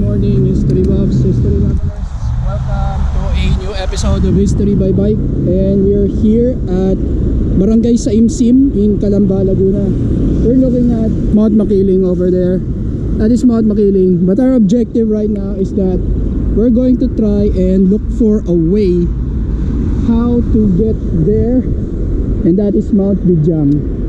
morning, history buffs, history lovers. Welcome to a new episode of History by Bike. And we are here at Barangay Saimsim in Calamba, Laguna. We're looking at Mount Makiling over there. That is Mount Makiling. But our objective right now is that we're going to try and look for a way how to get there. And that is Mount Bijiang.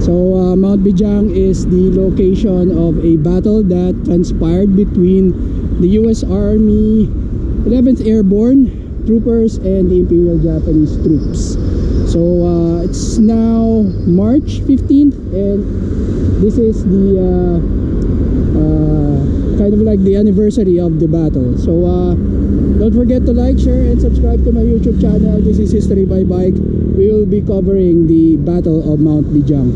So Mount Bijiang is the location of a battle that transpired between the US Army 11th Airborne troopers and the Imperial Japanese troops. So it's now March 15th and this is the kind of like the anniversary of the battle. So don't forget to like, share and subscribe to my YouTube channel. This is History by Bike. We will be covering the Battle of Mount Bijiang.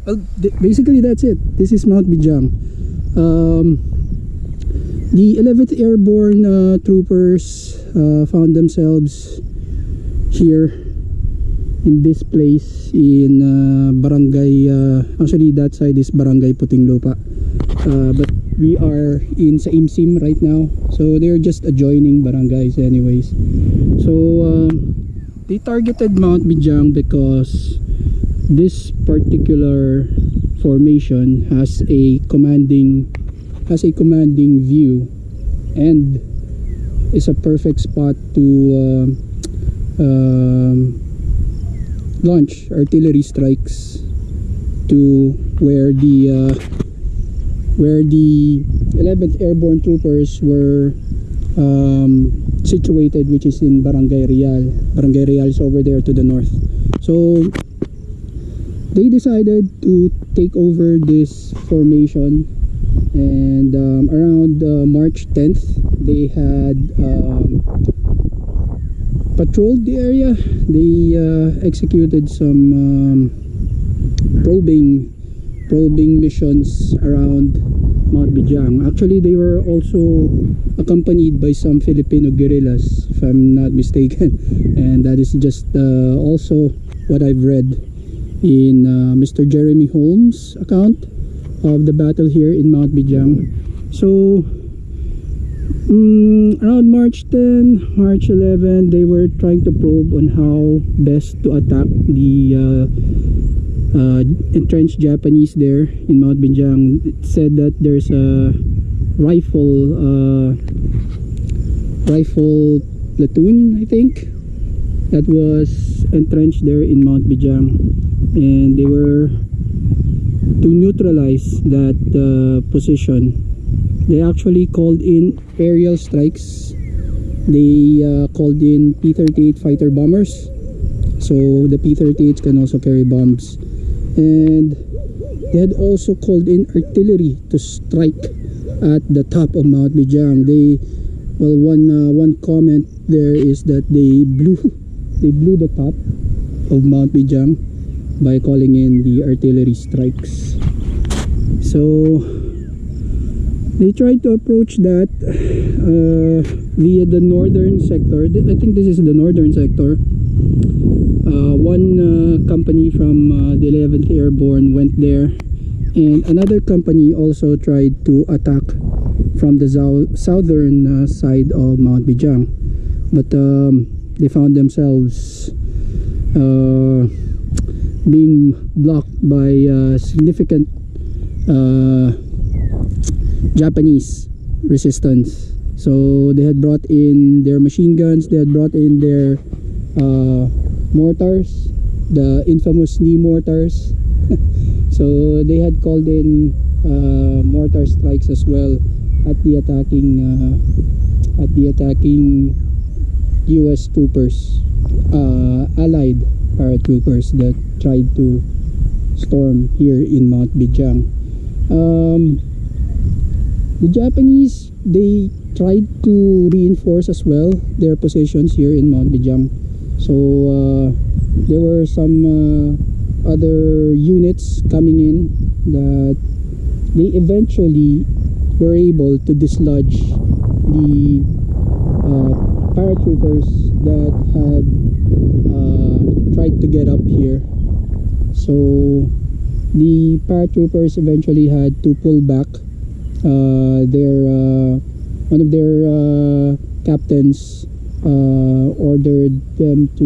Well, basically that's it. This is Mount Bijiang. The 11th Airborne troopers found themselves here in this place in Barangay, actually that side is Barangay Putinglupa, but we are in Saimsim right now, so they're just adjoining barangays anyways. So they targeted Mount Bijiang because this particular formation has a commanding view and is a perfect spot to launch artillery strikes to where the 11th Airborne troopers were situated, which is in Barangay Real. Barangay Real is over there to the north. So they decided to take over this formation, and around March 10th they had patrolled the area. They executed some probing missions around Mount Bijiang. Actually, they were also accompanied by some Filipino guerrillas, if I'm not mistaken. And that is just also what I've read in Mr. Jeremy Holmes' account of the battle here in Mount Bijiang. So around March 10, March 11, they were trying to probe on how best to attack the entrenched Japanese there in Mount Bijiang. It said that there's a rifle platoon, I think, that was entrenched there in Mount Bijiang, and they were to neutralize that position. They actually called in aerial strikes. They called in P-38 fighter bombers, so the P-38s can also carry bombs, and they had also called in artillery to strike at the top of Mount Bijiang. One comment there is that they blew the top of Mount Bijiang by calling in the artillery strikes. So they tried to approach that via the northern sector. I think this is the northern sector. One company from the 11th Airborne went there, and another company also tried to attack from the southern side of Mount Bijiang, but they found themselves being blocked by significant Japanese resistance. So they had brought in their machine guns, they had brought in their mortars, the infamous knee mortars. So they had called in mortar strikes as well at the attacking US troopers, allied paratroopers that tried to storm here in Mount Bijiang. The Japanese, they tried to reinforce as well their positions here in Mount Bijiang. So there were some other units coming in that they eventually were able to dislodge the paratroopers that had tried to get up here. So the paratroopers eventually had to pull back. One of their captains ordered them to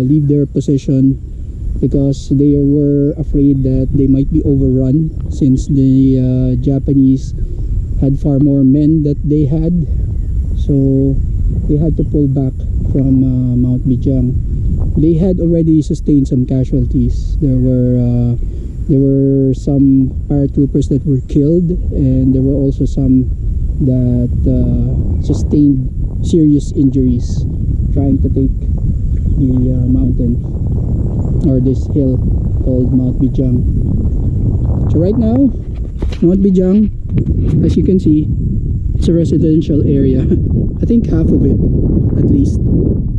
leave their position because they were afraid that they might be overrun, since the Japanese had far more men that they had. So they had to pull back from Mount Bijiang. They had already sustained some casualties. There were some paratroopers that were killed, and there were also some that sustained serious injuries trying to take the mountain, or this hill called Mount Bijiang. So right now, Mount Bijiang, as you can see, it's a residential area. I think half of it, at least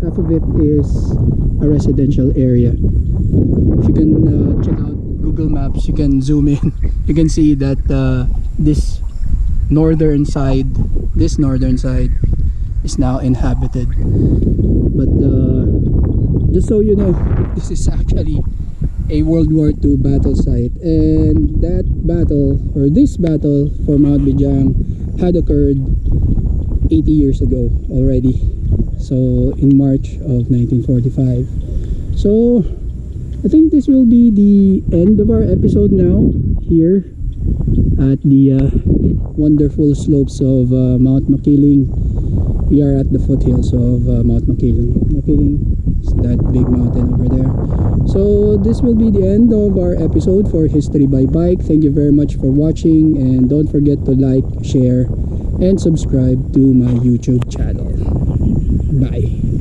half of it, is a residential area. If you can check out Google Maps, you can zoom in. You can see that this northern side is now inhabited. But just so you know, this is actually a World War II battle site, and that battle, or this battle for Mount Bijiang, had occurred 80 years ago already, so in March of 1945. So I think this will be the end of our episode now, here at the wonderful slopes of Mount Makiling. We are at the foothills of Mount Makiling. Makiling is that big mountain over there. So this will be the end of our episode for History by Bike. Thank you very much for watching, and don't forget to like, share, and subscribe to my YouTube channel. Bye.